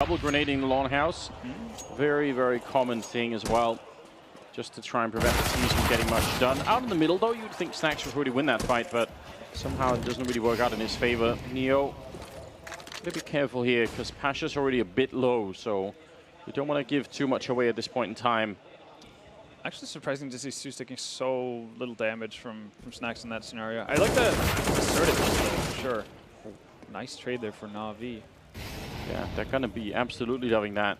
Double grenading the longhouse. Very, very common thing as well. Just to try and prevent the teams from getting much done. Out in the middle, though, you'd think Snax would really win that fight, but somehow it doesn't really work out in his favor. Neo, gotta be careful here, because Pasha's already a bit low, so you don't want to give too much away at this point in time. Actually surprising to see ZEUS taking so little damage from Snax in that scenario. I like the assertiveness though, for sure. Oh, nice trade there for Na'Vi. Yeah, they're going to be absolutely loving that.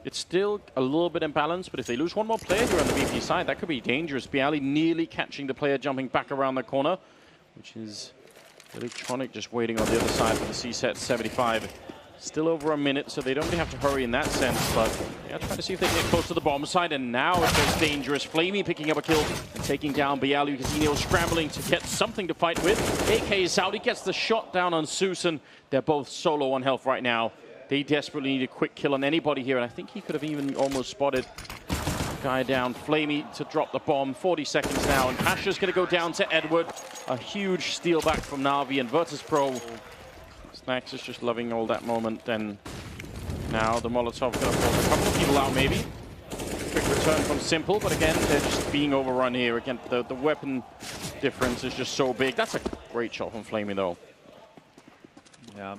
It's still a little bit imbalanced, but if they lose one more player here on the VP side, that could be dangerous. Bialy nearly catching the player jumping back around the corner, which is Electronic just waiting on the other side for the C-set 75. Still over a minute, so they don't really have to hurry in that sense, but yeah, trying to see if they can get close to the bomb side, and now it goes dangerous. Flamey picking up a kill and taking down Bialy. You can see Neo scrambling to get something to fight with. AK is out, he gets the shot down on ZEUS, and they're both solo on health right now. They desperately need a quick kill on anybody here, and I think he could have even almost spotted guy down. Flamey to drop the bomb. 40 seconds now, and Pasha's going to go down to Edward. A huge steal back from Na'Vi, and Virtus.pro. Snax is just loving all that moment, and now the Molotov going to force a couple of people out maybe. Quick return from Simple, but again, they're just being overrun here. Again, the weapon difference is just so big. That's a great shot from Flamey, though. Yeah.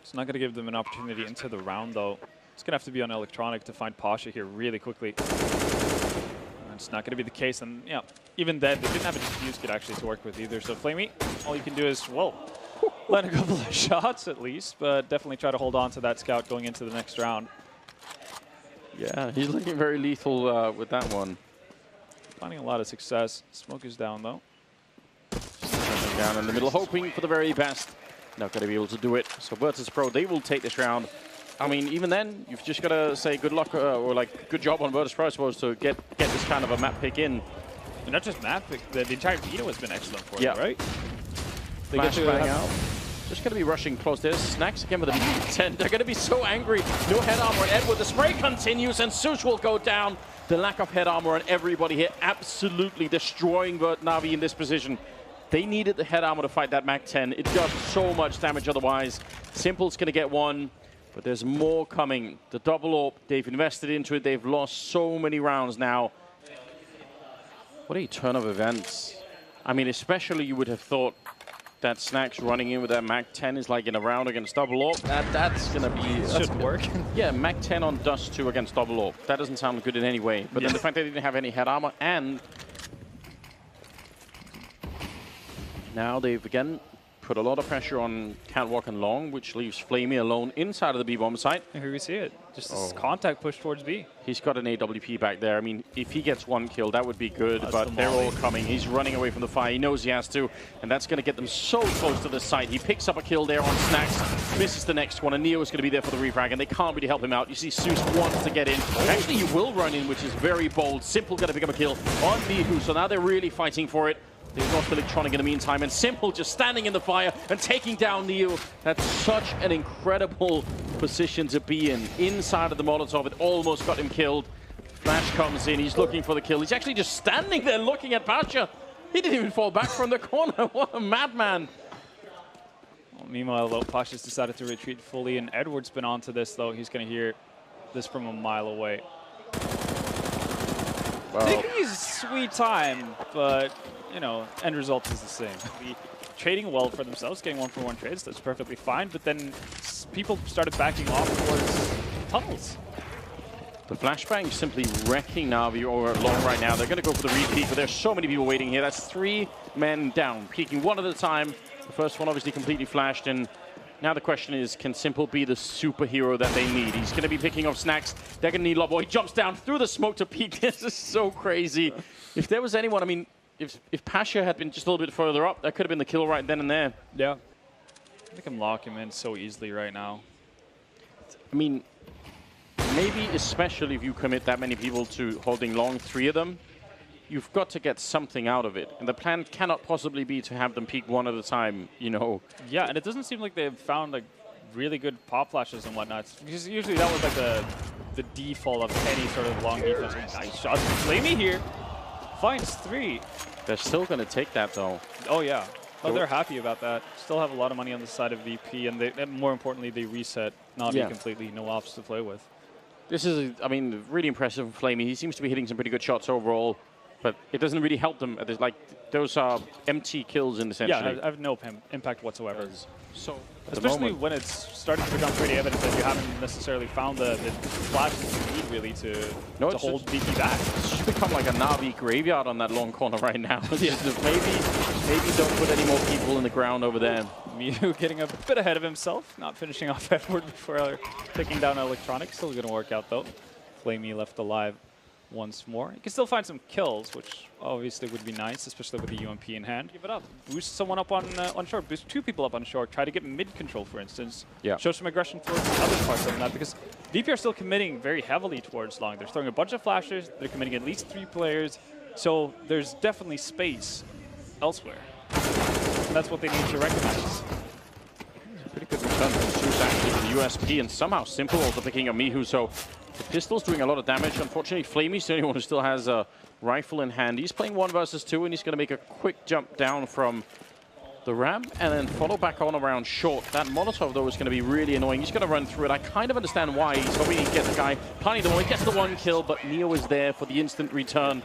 It's not going to give them an opportunity into the round, though. It's going to have to be on Electronic to find Pasha here really quickly. And it's not going to be the case. And yeah, even then, they didn't have a defuse kit actually to work with either. So Flamey, all you can do is, well, land a couple of shots at least, but definitely try to hold on to that scout going into the next round. Yeah, he's looking very lethal with that one. Finding a lot of success. Smoke is down, though. Down in the middle, hoping for the very best. Not going to be able to do it. So Virtus.pro, they will take this round. I mean, even then, you've just got to say good luck or like good job on Virtus.pro, I suppose, to get this kind of a map pick in. And not just map pick, the entire veto has been excellent for them, right? They Flashbang out. Just going to be rushing close. There's Snax again with a 10. They're going to be so angry. No head armor on Edward. The spray continues, and ZEUS will go down. The lack of head armor on everybody here absolutely destroying Na'Vi in this position. They needed the head armor to fight that Mac 10. It does so much damage otherwise. Simple's going to get one, but there's more coming. The double AWP, they've invested into it. They've lost so many rounds now. What a turn of events. I mean, especially you would have thought that Snax running in with that Mac 10 is like in a round against double AWP. That's going to be... should work. Yeah, Mac 10 on Dust 2 against double AWP. That doesn't sound good in any way. But then the fact that they didn't have any head armor, and now they've again put a lot of pressure on Catwalk and Long, which leaves Flamey alone inside of the B-bomb site. And here we see it. Just this contact push towards B. He's got an AWP back there. I mean, if he gets one kill, that would be good, but they're all coming. He's running away from the fire. He knows he has to, and that's going to get them so close to the site. He picks up a kill there on Snax, misses the next one, and Neo is going to be there for the refrag, and they can't really help him out. You see ZEUS wants to get in. Actually, he will run in, which is very bold. Simple going to pick up a kill on Mihu, so now they're really fighting for it. They've lost Electronic in the meantime, and Simple just standing in the fire and taking down Neo. That's such an incredible position to be in. Inside of the Molotov, it almost got him killed. Flash comes in, he's looking for the kill. He's actually just standing there looking at Pasha. He didn't even fall back from the corner. What a madman. Well, meanwhile, though, Pasha's decided to retreat fully, and Edward's been onto this, though. He's going to hear this from a mile away. Well, Taking his sweet time, but you know, end result is the same. Trading well for themselves, getting one-for-one trades, that's perfectly fine, but then people started backing off towards tunnels. the flashbang simply wrecking Na'Vi or Long right now. They're going to go for the repeat, but there's so many people waiting here. That's 3 men down, peeking one at a time. The first one obviously completely flashed, and now the question is, can Simple be the superhero that they need? He's going to be picking off Snax. They're going to need Lobo. He jumps down through the smoke to peek. This is so crazy. If there was anyone, I mean, if Pasha had been just a little bit further up, that could have been the kill right then and there. Yeah. They can lock him in so easily right now. I mean, maybe especially if you commit that many people to holding Long, 3 of them, you've got to get something out of it. And the plan cannot possibly be to have them peek one at a time, you know. Yeah, and it doesn't seem like they've found like really good pop flashes and whatnot. Because usually that was like the default of any sort of long defense. Nice shots from Flamey here. Finds 3. They're still going to take that, though. Oh, yeah. Oh, they're happy about that. Still have a lot of money on the side of VP, and more importantly, they reset Na'Vi completely. No ops to play with. This is, I mean, really impressive from Flamey. He seems to be hitting some pretty good shots overall, but it doesn't really help them. There's like, those are empty kills in essentially. Yeah, I have no impact whatsoever. So, especially when it's starting to become pretty evident that you haven't necessarily found the flashes you need really to hold VP back. It's just become like a Na'Vi graveyard on that long corner right now. Maybe don't put any more people in the ground over there. Mihu getting a bit ahead of himself, not finishing off Edward before taking down Electronic. Still going to work out though. Flamey left alive once more. You can still find some kills, which obviously would be nice, especially with the UMP in hand. Give it up. Boost someone up on short. Boost 2 people up on short. Try to get mid control, for instance. Yeah. Show some aggression towards the other parts of the map, because VP are still committing very heavily towards long. They're throwing a bunch of flashes. They're committing at least 3 players. So there's definitely space elsewhere. And that's what they need to recognize. Pretty good return from ZEUS actually to the USP, and somehow Simple also picking up Mihu. So the pistol's doing a lot of damage. Unfortunately, Flamey's the only one who still has a rifle in hand. He's playing 1 versus 2, and he's going to make a quick jump down from the ramp and then follow back on around short. That Molotov, though, is going to be really annoying. He's going to run through it. I kind of understand why. He's hoping he gets the guy planting the wall. He gets the 1 kill, but Neo is there for the instant return.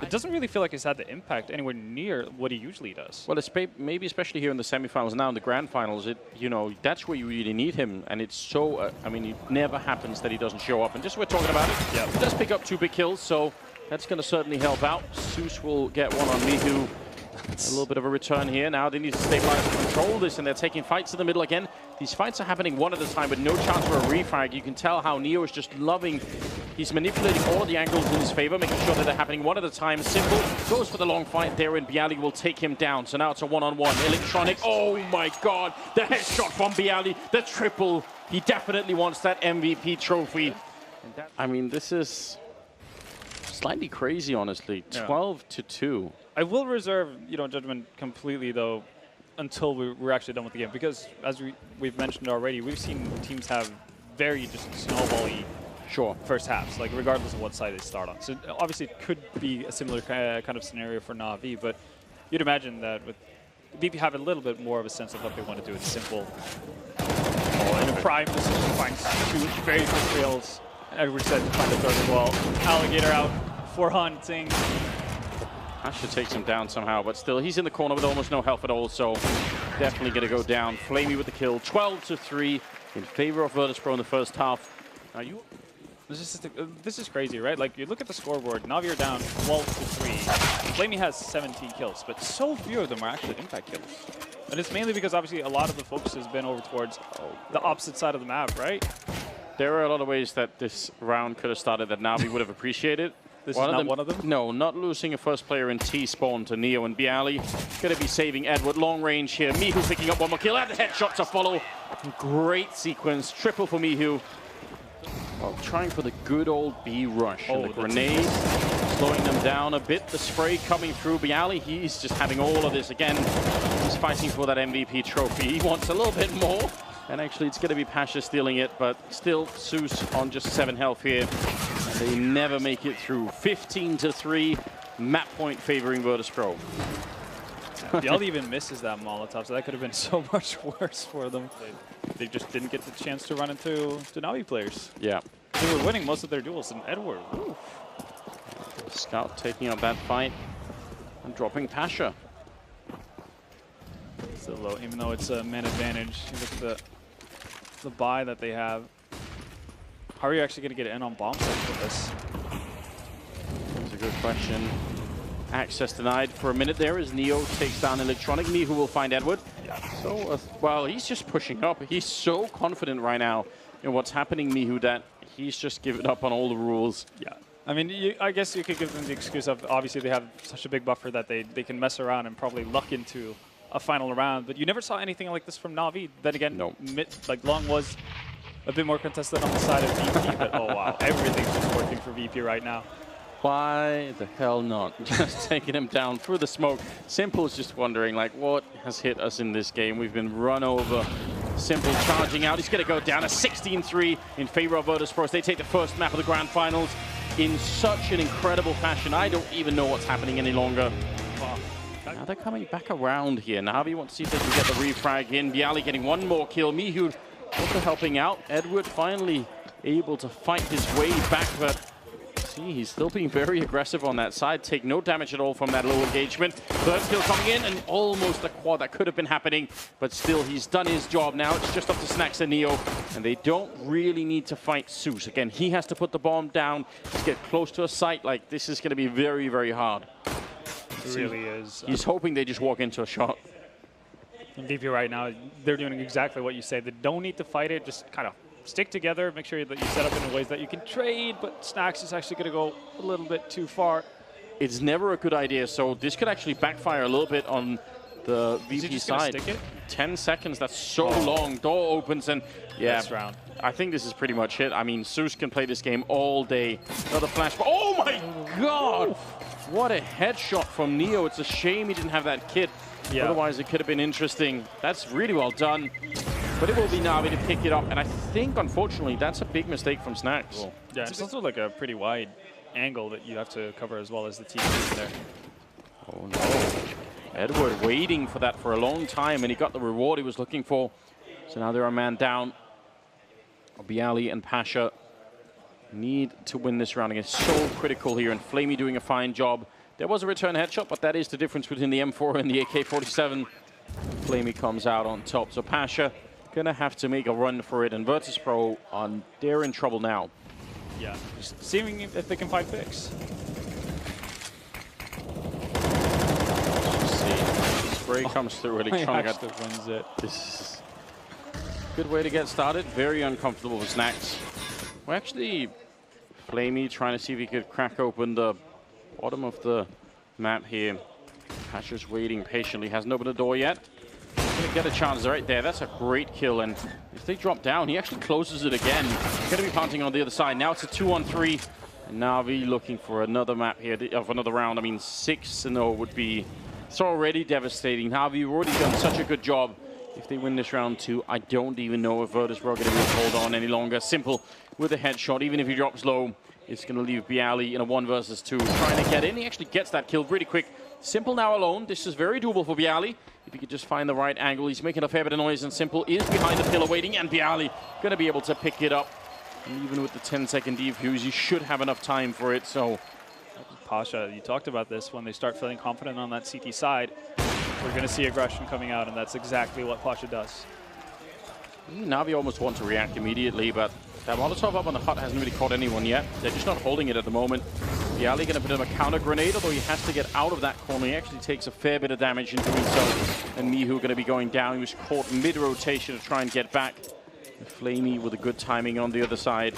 It doesn't really feel like he's had the impact anywhere near what he usually does. Well, it's maybe especially here in the semifinals, now in the grand finals, that's where you really need him. And it's so, I mean, it never happens that he doesn't show up. And just we're talking about it, he does pick up 2 big kills, so that's going to certainly help out. ZEUS will get one on Mihu. A little bit of a return here. Now they need to stabilize and control this, and they're taking fights in the middle again. These fights are happening one at a time with no chance for a refrag. You can tell how Neo is just loving. He's manipulating all of the angles in his favor, making sure that they're happening one at a time. Simple goes for the long fight there, and Bialy will take him down. So now it's a one-on-one. Electronic, oh my God. The headshot from Bialy, the triple. He definitely wants that MVP trophy. I mean, this is slightly crazy, honestly. 12-2. I will reserve, judgment completely, though, until we're actually done with the game. Because, as we've mentioned already, we've seen teams have very just snowball-y first halves, like regardless of what side they start on. So obviously it could be a similar kind of scenario for Na'Vi, but you'd imagine that with VP have a little bit more of a sense of what they want to do. It's simple. In a prime position, finds 2 very quick trails. Edward said to find a third as well. Alligator out for hunting. Asher takes him down somehow, but still, he's in the corner with almost no health at all, so definitely going to go down. Flamey with the kill, 12-3 in favor of Virtus.pro in the first half. Now this is crazy, right? Like, you look at the scoreboard, Na'Vi are down 12-3. Flamey has 17 kills, but so few of them are actually impact kills. And it's mainly because, obviously, a lot of the focus has been over towards the opposite side of the map, right? There are a lot of ways that this round could have started that Na'Vi would have appreciated. This is not one of them? No, not losing a first player in T-spawn to Neo and Bialy. Going to be saving Edward. Long range here. Mihu picking up 1 more kill. And the headshot to follow. Great sequence. Triple for Mihu. Well, trying for the good old B rush. And the grenade slowing them down a bit. The spray coming through. Bialy, he's just having all of this again. He's fighting for that MVP trophy. He wants a little bit more. And actually, it's going to be Pasha stealing it, but still ZEUS on just 7 health here. And they never make it through. 15-3, map point favoring Virtus.pro. Bialy even misses that Molotov, so that could have been so much worse for them. They just didn't get the chance to run into Na'Vi players. Yeah. They were winning most of their duels, and Edward, Scout taking up that fight and dropping Pasha. Still low, even though it's a man advantage. Look at the buy that they have. How are you actually going to get in on bomb sites with this? That's a good question. Access denied for a minute there as Neo takes down Electronic. Mihu will find Edward. So, well, he's just pushing up. He's so confident right now in what's happening, Mihu, that he's just given up on all the rules. Yeah. I mean, I guess you could give them the excuse of obviously they have such a big buffer that they can mess around and probably luck into a final round, but you never saw anything like this from Na'Vi. Then again, like long was a bit more contested on the side of VP, but oh wow, everything's just working for VP right now. Why the hell not? Just taking him down through the smoke. Simple's just wondering, like, what has hit us in this game? We've been run over. Simple charging out. He's going to go down a 16-3 in favor of Virtus.pro. They take the first map of the grand finals in such an incredible fashion. I don't even know what's happening any longer. Now they're coming back around here. Na'Vi want to see if they can get the refrag in. Bialy getting one more kill. Mihu also helping out. Edward finally able to fight his way back, but see, he's still being very aggressive on that side. Take no damage at all from that low engagement. Third kill coming in, and almost a quad that could have been happening, but still, he's done his job now. It's just up to Snax and Neo, and they don't really need to fight ZEUS. Again, he has to put the bomb down, just get close to a site. Like, this is going to be very, very hard. It really is. He's hoping they just walk into a shot. In VP right now, they're doing exactly what you say. They don't need to fight it, just kind of stick together, make sure that you set up in ways that you can trade, but Snax is actually going to go a little bit too far. It's never a good idea, so this could actually backfire a little bit on the VP side. Stick it? 10 seconds, that's so long. Door opens, and yeah, next round. I think this is pretty much it. I mean, ZEUS can play this game all day. Another flash, oh my god! What a headshot from Neo. It's a shame he didn't have that kit. Yeah. Otherwise, it could have been interesting. That's really well done. But it will be Na'Vi to pick it up, and I think, unfortunately, that's a big mistake from Snax. Cool. Yeah, it's also like a pretty wide angle that you have to cover as well as the TV there. Oh no. Edward waiting for that for a long time, and he got the reward he was looking for. So now they're a man down. Bialy and Pasha need to win this round. It's so critical here, and Flamey doing a fine job. There was a return headshot, but that is the difference between the M4 and the AK-47. Flamey comes out on top. So Pasha gonna have to make a run for it, and Virtus Pro, they're in trouble now. Yeah, just seeing if they can find picks. Spray comes through. Electronic wins it. This is a good way to get started. Very uncomfortable with Snax. Well, actually, Flamey trying to see if he could crack open the bottom of the map here. Pasha's waiting patiently, hasn't opened the door yet. Gonna get a chance right there. That's a great kill, and if they drop down, he actually closes it again. Gonna be punting on the other side. Now it's a 2-on-3, and Na'Vi looking for another map here of another round. I mean, 6-0 would be. It's already devastating. Na'Vi, you've already done such a good job. If they win this round 2, I don't even know if Virtus Pro are going to be able to hold on any longer. Simple with a headshot, even if he drops low, it's going to leave Bialy in a 1 versus 2. Trying to get in, he actually gets that kill really quick. Simple now alone. This is very doable for Bialy. If he could just find the right angle, he's making a fair bit of noise, and Simple is behind the pillar waiting, and Bialy going to be able to pick it up. And even with the 10-second defuse, he should have enough time for it. So, Pasha, you talked about this. When they start feeling confident on that CT side, we're going to see aggression coming out, and that's exactly what Pasha does. Na'Vi almost want to react immediately, but that Molotov up on the hut hasn't really caught anyone yet. They're just not holding it at the moment. Bialy going to put him a counter grenade, although he has to get out of that corner. He actually takes a fair bit of damage in doing so. And Mihu going to be going down. He was caught mid-rotation to try and get back. Flamey with a good timing on the other side.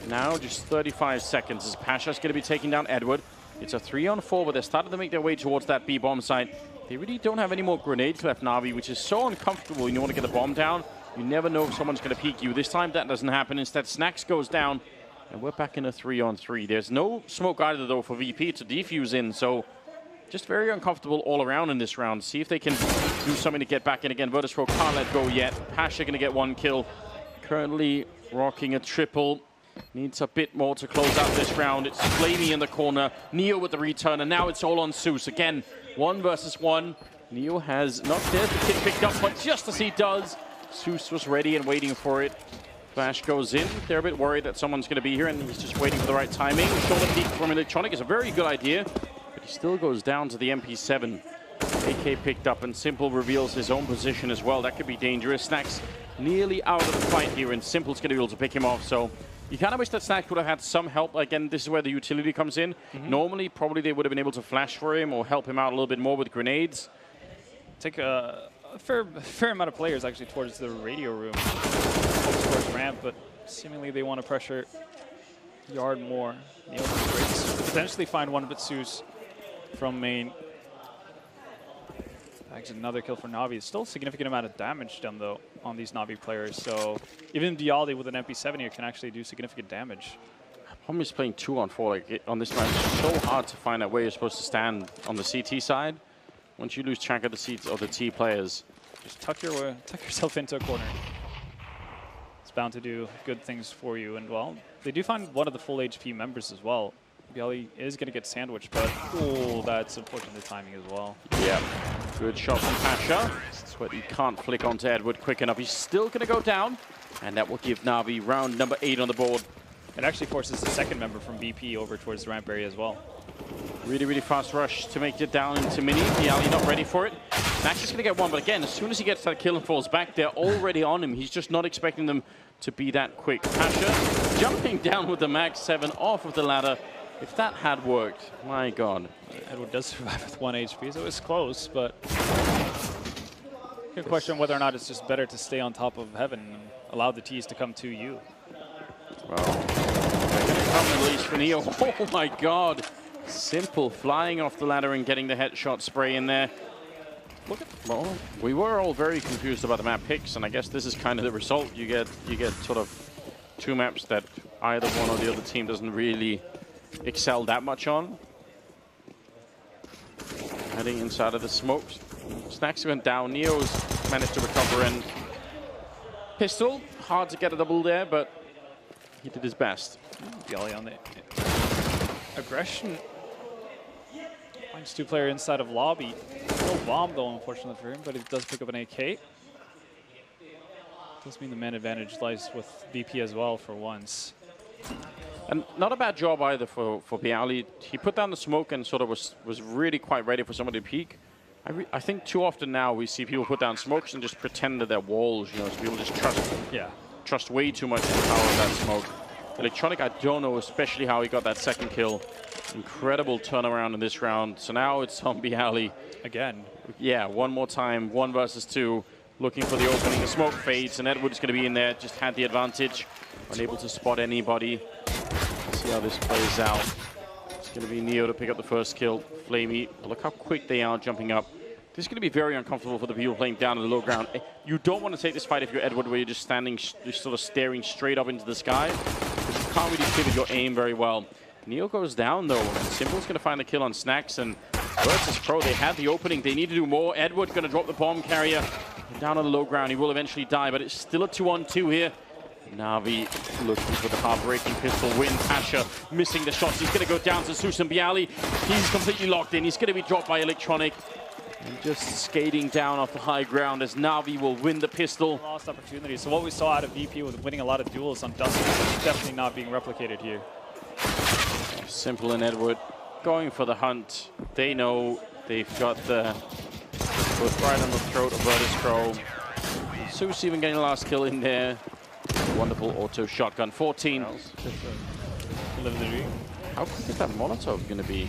Now just 35 seconds as Pasha's going to be taking down Edward. It's a 3-on-4, but they're starting to make their way towards that B-bomb site. They really don't have any more grenades left, Na'Vi, which is so uncomfortable when you want to get the bomb down. You never know if someone's going to peek you. This time that doesn't happen. Instead, Snax goes down, and we're back in a 3-on-3. There's no smoke either, though, for VP to defuse in, so just very uncomfortable all around in this round. See if they can do something to get back in again. Virtus Pro can't let go yet. Pasha going to get 1 kill. Currently rocking a triple. Needs a bit more to close out this round. It's Flamey in the corner. Neo with the return, and now it's all on ZEUS. Again, 1 versus 1. Neo has not dared to get picked up, but just as he does, ZEUS was ready and waiting for it. Flash goes in. They're a bit worried that someone's going to be here, and he's just waiting for the right timing. Shoulder peek from Electronic is a very good idea, but he still goes down to the MP7. AK picked up, and Simple reveals his own position as well. That could be dangerous. Snax nearly out of the fight here, and Simple's going to be able to pick him off. So you kind of wish that Snax would have had some help. Again, this is where the utility comes in. Normally, probably they would have been able to flash for him or help him out a little bit more with grenades. Take a fair amount of players actually towards the radio room, towards ramp, but seemingly they want to pressure Yard more. Neo potentially find one of its ZEUS from main. Actually, another kill for Na'Vi. Still a significant amount of damage done, though, on these Na'Vi players. So even Dialdi with an MP7 here can actually do significant damage. Problem is playing 2-on-4 like on this match. It's so hard to find out where you're supposed to stand on the CT side. Once you lose track of the seats of the T players, just tuck yourself into a corner. It's bound to do good things for you. And well, they do find one of the full HP members as well. Bialy is going to get sandwiched, but oh, that's unfortunate timing as well. Yeah, good shot from Pasha, but he can't flick onto Edward quick enough. He's still going to go down, and that will give Na'Vi round number 8 on the board. It actually forces the second member from BP over towards the ramp area as well. Really, really fast rush to make it down into Mini. Bialy not ready for it. Max is going to get one, but again, as soon as he gets that kill and falls back, they're already on him. He's just not expecting them to be that quick. Pasha jumping down with the Max 7 off of the ladder. If that had worked, my God. Edward does survive with 1 HP, so it's close, but you can question whether or not it's just better to stay on top of heaven and allow the T's to come to you. Well, they're going to come at least for Neo. Oh my God. Simple flying off the ladder and getting the headshot spray in there. Look at, well, we were all very confused about the map picks, and I guess this is kind of the result. You get sort of 2 maps that either one or the other team doesn't really excel that much on. Heading inside of the smokes. Snacks went down. Neo's managed to recover, and Pistol, hard to get a double there, but he did his best. Bialy on the aggression. Finds 2-player inside of lobby. No bomb though, unfortunately for him, but it does pick up an AK. Does mean the man advantage lies with BP as well for once. And not a bad job either for Bialy. He put down the smoke and sort of was really quite ready for somebody to peek. I think too often now we see people put down smokes and just pretend that they're walls, you know, so people just trust way too much in the power of that smoke. Electronic, I don't know especially how he got that second kill. Incredible turnaround in this round. So now it's on Bialy. Again. Yeah, one more time, 1 versus 2. Looking for the opening. The smoke fades, and Edward's going to be in there. Just had the advantage. Unable to spot anybody. Let's see how this plays out. It's going to be Neo to pick up the first kill. Flamey, look how quick they are jumping up. This is going to be very uncomfortable for the people playing down in the low ground. You don't want to take this fight if you're Edward, where you're just standing, just sort of staring straight up into the sky. You can't really pivot your aim very well. Neo goes down though, and Simple's going to find the kill on Snacks, and versus Pro, they had the opening. They need to do more. Edward going to drop the bomb carrier. Down on the low ground, he will eventually die, but it's still a 2-on-2 here. Na'Vi looking for the heartbreaking pistol win. Pasha missing the shots. He's going to go down to ZEUS and Bialy. He's completely locked in. He's going to be dropped by Electronic. And just skating down off the high ground as Na'Vi will win the pistol. Lost opportunity. So what we saw out of VP with winning a lot of duels on Dustin is definitely not being replicated here. Simple and Edward going for the hunt. They know they've got the both right on the throat of Virtus Pro. ZEUS even getting the last kill in there. Wonderful auto shotgun. 14. How quick is that Molotov going to be?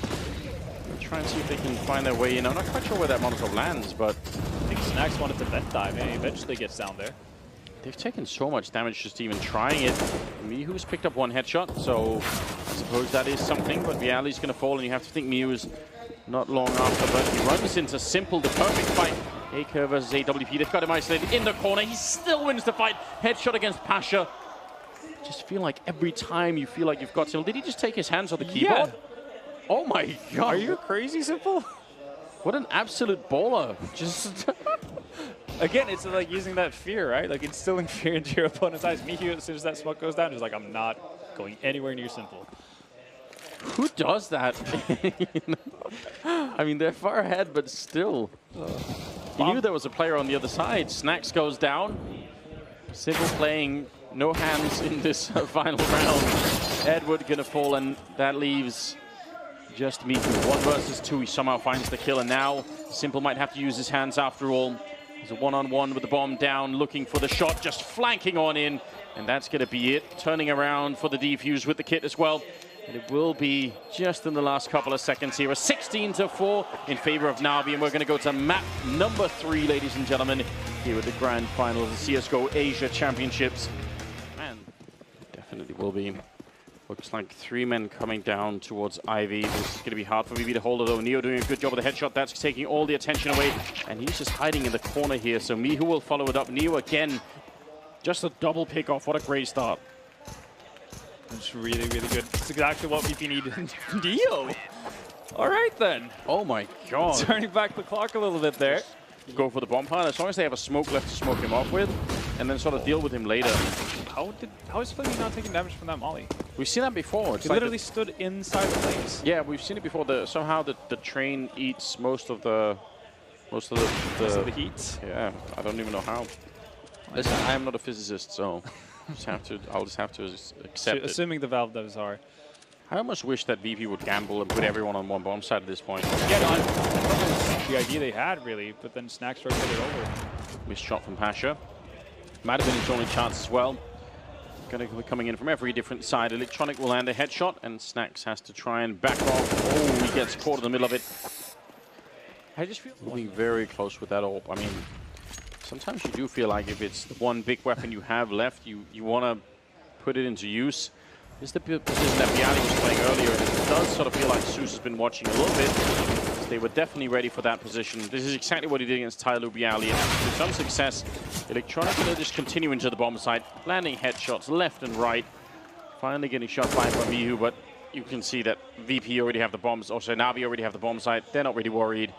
We'll try and see if they can find their way in. I'm not quite sure where that Molotov lands, but I think Snacks wanted to vent dive, and he eventually gets down there. They've taken so much damage just even trying it. Mihu's picked up 1 headshot, so I suppose that is something, but Bialy's going to fall, and you have to think Mihu's not long after, but he runs into Simple, the perfect fight. AK versus AWP, they've got him isolated in the corner. He still wins the fight. Headshot against Pasha. Just feel like every time you feel like you've got Simple. Did he just take his hands off the keyboard? Yeah. Oh my God. Are you crazy, Simple? What an absolute baller. Just... Again, it's like using that fear, right? Like instilling fear into your opponent's eyes. Mihu, as soon as that smoke goes down, is like, I'm not going anywhere near Simple. Who does that? I mean, they're far ahead, but still. He knew there was a player on the other side. Snacks goes down. Simple playing no hands in this final round. Edward gonna fall, and that leaves just Mihu. 1 versus 2. He somehow finds the kill, and now Simple might have to use his hands after all. He's a 1-on-1 with the bomb down, looking for the shot, just flanking on in, and that's gonna be it. Turning around for the defuse with the kit as well. And it will be just in the last couple of seconds here. A 16-4 in favor of Na'Vi, and we're going to go to map number 3, ladies and gentlemen, here at the grand final of the CSGO Asia Championships. Man, definitely will be. Looks like 3 men coming down towards Ivy. This is going to be hard for VP to hold it, though. Neo doing a good job with the headshot. That's taking all the attention away, and he's just hiding in the corner here. So Mihu will follow it up. Neo again, just a double pick off. What a great start. It's really, really good. It's exactly what VP needed. Neo! All right, then. Oh, my God. Turning back the clock a little bit there. Go for the bomb pile, as long as they have a smoke left to smoke him off with, and then sort of deal with him later. How is Flamey not taking damage from that molly? We've seen that before. It's He like literally stood inside the flames. yeah, we've seen it before. Somehow the train eats most of the heat. Yeah, I don't even know how. Listen, I am not a physicist, so I'll just have to accept it. Assuming the Valve devs are. I almost wish that VP would gamble and put everyone on one bomb site at this point. Yeah, no, that was the idea they had, really, but then Snacks rotated it over. Missed shot from Pasha. Might have been his only chance as well. Going to be coming in from every different side. Electronic will land a headshot, and Snacks has to try and back off. Oh, he gets caught in the middle of it. I just feel moving very close with that AWP. I mean, sometimes you do feel like if it's the one big weapon you have left, you want to put it into use. This is the position that Bialy was playing earlier, and it does sort of feel like ZEUS has been watching a little bit. They were definitely ready for that position. This is exactly what he did against Tyloo Bialy, and with some success, Electronic will just continue into the bomb site, landing headshots left and right, finally getting shot by Mihu, but you can see that VP already have the bombs, also Navi already have the bomb site. They're not really worried.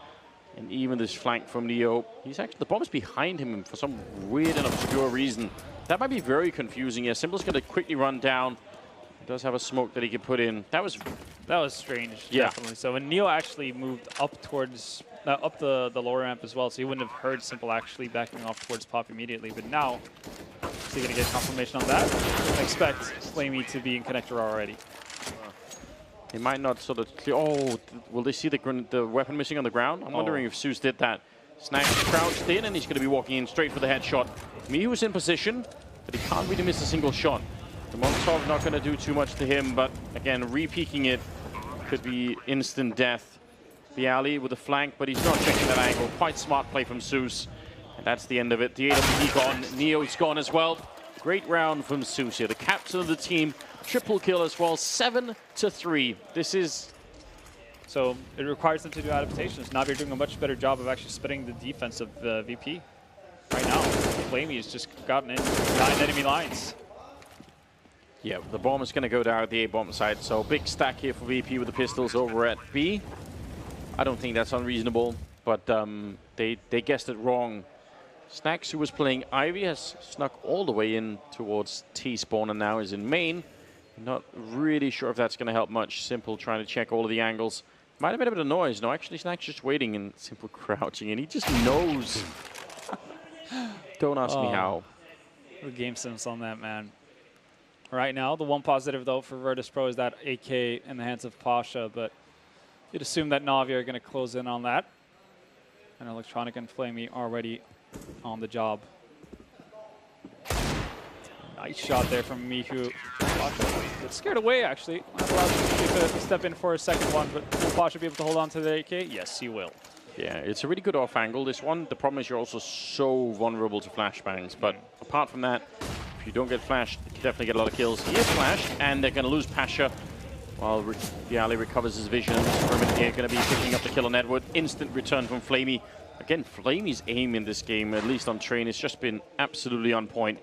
And even this flank from Neo, the bomb's behind him for some weird and obscure reason. That might be very confusing. Yeah, Simple's going to quickly run down. Does have a smoke that he can put in. That was strange, yeah. Definitely. So when Neo actually moved up towards, up the lower ramp as well, so he wouldn't have heard Simple actually backing off towards Pop immediately. But now, is he going to get confirmation on that? I expect Flamey to be in connector already. They might not sort of clear. Oh, will they see the weapon missing on the ground? I'm wondering if ZEUS did that. Snacks crouched in, and he's going to be walking in straight for the headshot. Mihu was in position, but he can't really miss a single shot. The Molotov not going to do too much to him, but again, re-peeking it could be instant death. Bialy with a flank, but he's not checking that angle. Quite smart play from ZEUS, and that's the end of it. The AWP gone, Neo's gone as well. Great round from ZEUS here, the captain of the team. Triple kill as well, 7-3. This is... So it requires them to do adaptations. Navi are doing a much better job of actually spreading the defense of VP. Right now, Flamey has just gotten in behind enemy lines. Yeah, the bomb is going to go down at the A bomb side, so big stack here for VP with the pistols over at B. I don't think that's unreasonable, but they guessed it wrong. Snacks, who was playing Ivy, has snuck all the way in towards T-spawn and now is in main. Not really sure if that's going to help much. Simple trying to check all of the angles. Might have been a bit of noise. No, actually, Snacks just waiting and Simple crouching, and he just knows. Don't ask me how. The game sense on that, man. Right now, the one positive, though, for Virtus Pro is that AK in the hands of Pasha, but you'd assume that Navi are going to close in on that. And Electronic and Flamey already on the job. Nice shot there from Mihu. Gets scared away, actually. Not allowed to step in for a second one, but will Pasha be able to hold on to the AK? Yes, he will. Yeah, it's a really good off angle, this one. The problem is you're also so vulnerable to flashbangs, but apart from that, if you don't get flashed, you can definitely get a lot of kills. He is flashed, and they're going to lose Pasha while Bialy recovers his vision. Sperman here going to be picking up the kill on Edward. Instant return from Flamey. Again, Flamey's aim in this game, at least on train, has just been absolutely on point.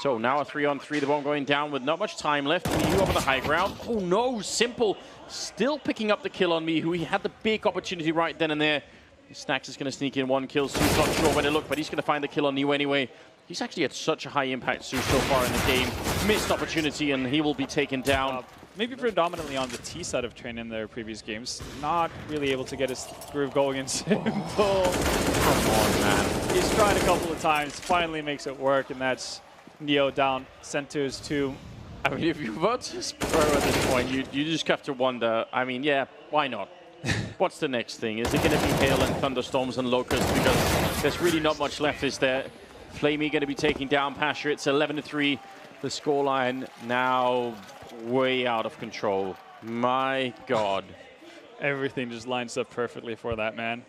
So now a 3-on-3, the bomb going down with not much time left. Mihu up on the high ground. Oh no, Simple still picking up the kill on Mihu. He had the big opportunity right then and there. Snacks is going to sneak in one kill. ZEUS not sure where to look, but he's going to find the kill on Neo anyway. He's actually had such a high impact, ZEUS, so far in the game. Missed opportunity, and he will be taken down. Maybe predominantly on the T side of train in their previous games. Not really able to get his groove going in Simple. Come on, man. He's tried a couple of times, finally makes it work, and that's Neo down, sent to his tomb. I mean, if you vote to Pro at this point, you just have to wonder, I mean, yeah, why not? What's the next thing? Is it going to be hail and thunderstorms and locusts? Because there's really not much left, is there? Flamey going to be taking down Pasha. It's 11-3. The scoreline now way out of control. My God. Everything just lines up perfectly for that, man.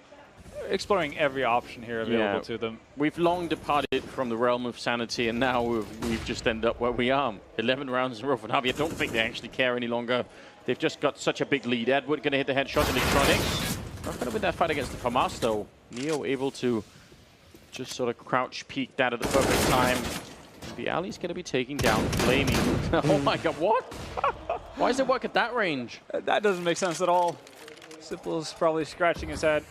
Exploring every option here available to them. We've long departed from the realm of sanity, and now we've just ended up where we are. 11 rounds in a row for Navi. I don't think they actually care any longer. They've just got such a big lead. Edward going to hit the headshot. Electronic. Not going to win that fight against the FAMAS, though. Neo able to just sort of crouch peek that at the perfect time. Bialy's going to be taking down Flamey. Oh my God, what? Why does it work at that range? That doesn't make sense at all. Simple's probably scratching his head.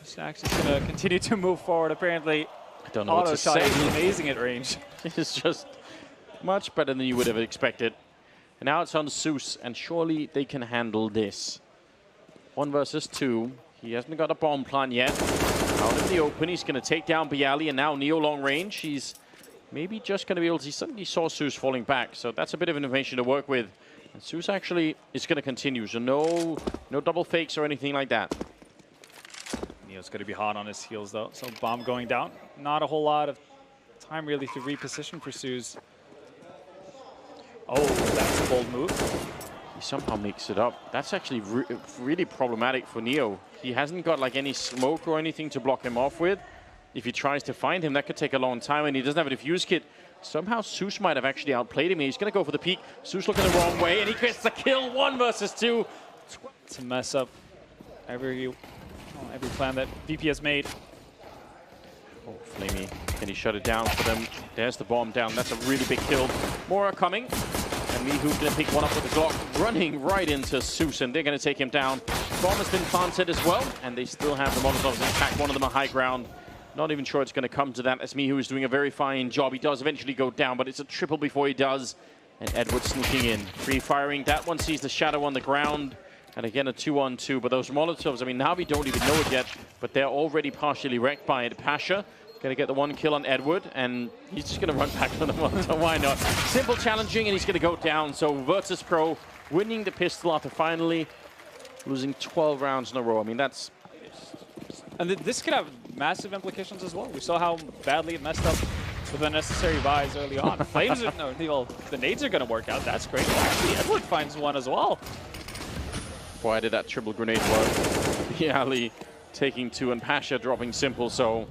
Snacks is going to continue to move forward. Apparently, I don't know what to say. Is amazing at range. It's just much better than you would have expected. And now it's on ZEUS, and surely they can handle this. 1 versus 2. He hasn't got a bomb plant yet. Out in the open, he's going to take down Bialy, and now Neo long range. He's maybe just going to be able to... He suddenly saw ZEUS falling back, so that's a bit of information to work with. And ZEUS actually is going to continue, so no double fakes or anything like that. Neo's going to be hot on his heels, though. So bomb going down. Not a whole lot of time, really, to reposition for ZEUS. Oh, that's a bold move. He somehow makes it up. That's actually really problematic for Neo. He hasn't got like any smoke or anything to block him off with. If he tries to find him, that could take a long time, and he doesn't have a defuse kit. Somehow ZEUS might have actually outplayed him. He's going to go for the peek. ZEUS looking the wrong way, and he gets the kill. 1 versus 2. It's a mess up every plan that VP has made. Oh, Flamey, can he shut it down for them? There's the bomb down. That's a really big kill. More are coming. And Mihu going to pick one up with the Glock, running right into ZEUS, and they're going to take him down. Bomb has been planted as well, and they still have the Molotovs intact. One of them a high ground. Not even sure it's going to come to that, as Mihu is doing a very fine job. He does eventually go down, but it's a triple before he does. And Edward sneaking in. Free firing. That one sees the shadow on the ground. And again, a 2-on-2. But those Molotovs, I mean, now we don't even know it yet, but they're already partially wrecked by it. Pasha going to get the 1 kill on Edward, and he's just going to run back on the Molotov. Why not? Simple challenging, and he's going to go down. So Virtus Pro winning the pistol after finally losing 12 rounds in a row. I mean, that's... And this could have massive implications as well. We saw how badly it messed up with unnecessary buys early on. Flames are... No, the nades are going to work out. That's great. Actually, Edward finds one as well. Boy, did that triple grenade work. Bialy taking 2 and Pasha dropping simple, so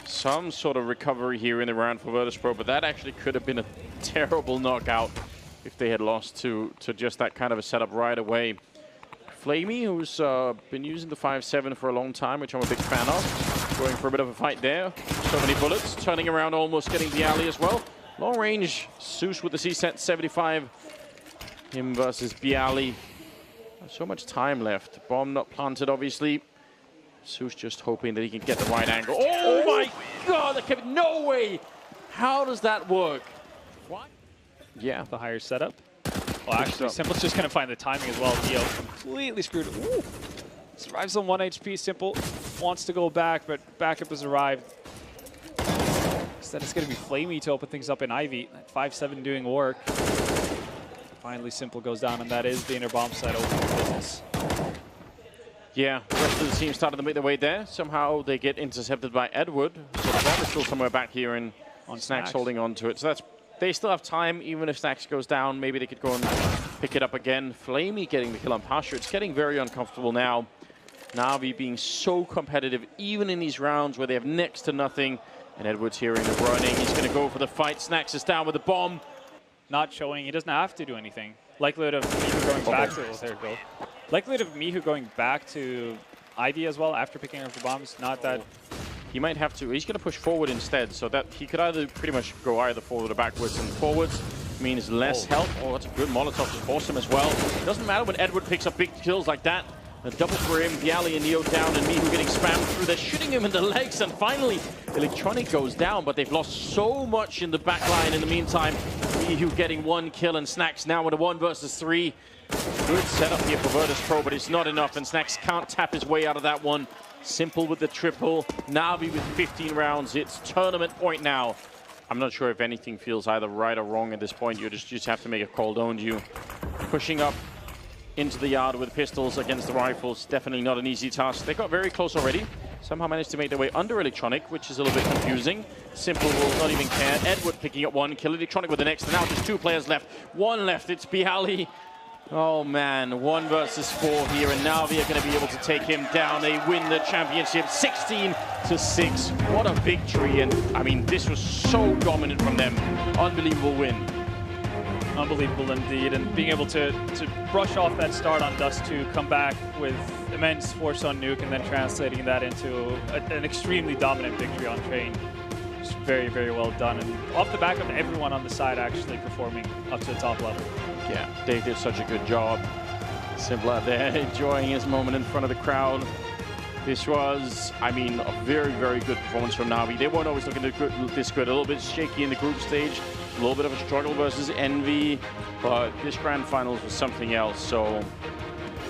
some sort of recovery here in the round for Virtus Pro, but that actually could have been a terrible knockout if they had lost to just that kind of a setup right away. Flamey, who's been using the 5-7 for a long time, which I'm a big fan of, going for a bit of a fight there. So many bullets, turning around, almost getting Bialy as well. Long range, ZEUS with the C-set 75. Him versus Bialy. So much time left. Bomb not planted, obviously. ZEUS just hoping that he can get the right angle. Oh my God! No way! How does that work? What? Yeah. The higher setup. Well, actually, Simple's just going to find the timing as well. Neo completely screwed. Ooh. Survives on 1 HP. Simple wants to go back, but backup has arrived. Instead, it's going to be Flamey to open things up in Ivy. That 5-7 doing work. Finally, Simple goes down, and that is the inner bomb side open for business. Yeah, the rest of the team started to make their way there. Somehow they get intercepted by Edward. So the bomb is still somewhere back here, and on Snacks holding on to it. So that's, they still have time, even if Snacks goes down. Maybe they could go and pick it up again. Flamey getting the kill on Pasha. It's getting very uncomfortable now. Na'Vi being so competitive, even in these rounds where they have next to nothing. And Edward's here in the running. He's going to go for the fight. Snacks is down with the bomb. Not showing. He doesn't have to do anything. Likelihood of Mihu going back to... Oh, there we go. Likelihood of Mihu going back to Ivy as well after picking up the bombs. Not that... He might have to. He's going to push forward instead, so that he could either pretty much go either forward or backwards. And forwards means less health. Oh, that's a good Molotov to force him as well. It doesn't matter when Edward picks up big kills like that. A double for him, Bialy and Neo down, and Mihu getting spammed through. They're shooting him in the legs, and finally, Electronic goes down, but they've lost so much in the back line in the meantime. Mihu getting 1 kill, and Snacks now with a 1 versus 3. Good setup here for Virtus Pro, but it's not enough, and Snacks can't tap his way out of that one. Simple with the triple. Na'Vi with 15 rounds. It's tournament point now. I'm not sure if anything feels either right or wrong at this point. You just have to make a call, don't you? Pushing up into the yard with pistols against the rifles. Definitely not an easy task. They got very close already. Somehow managed to make their way under Electronic, which is a little bit confusing. Simple will not even care. Edward picking up 1 kill. Electronic with the next. And now there's 2 players left. 1 left. It's Bialy. Oh man, 1 versus 4 here, and Na'Vi are going to be able to take him down. They win the championship 16-6. What a victory, and I mean, this was so dominant from them. Unbelievable win. Unbelievable indeed, and being able to brush off that start on Dust 2, come back with immense force on Nuke, and then translating that into an extremely dominant victory on Train. Just very, very well done, and off the back of everyone on the side actually performing up to the top level. Yeah, Dave did such a good job. Simple out there, enjoying his moment in front of the crowd. This was, I mean, a very, very good performance from Na'Vi. They weren't always looking this good. A little bit shaky in the group stage. A little bit of a struggle versus Envy, but this grand finals was something else. So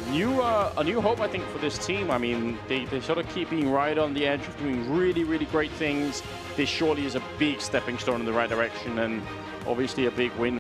a new hope, I think, for this team. I mean, they sort of keep being right on the edge of doing really, really great things. This surely is a big stepping stone in the right direction, and obviously a big win.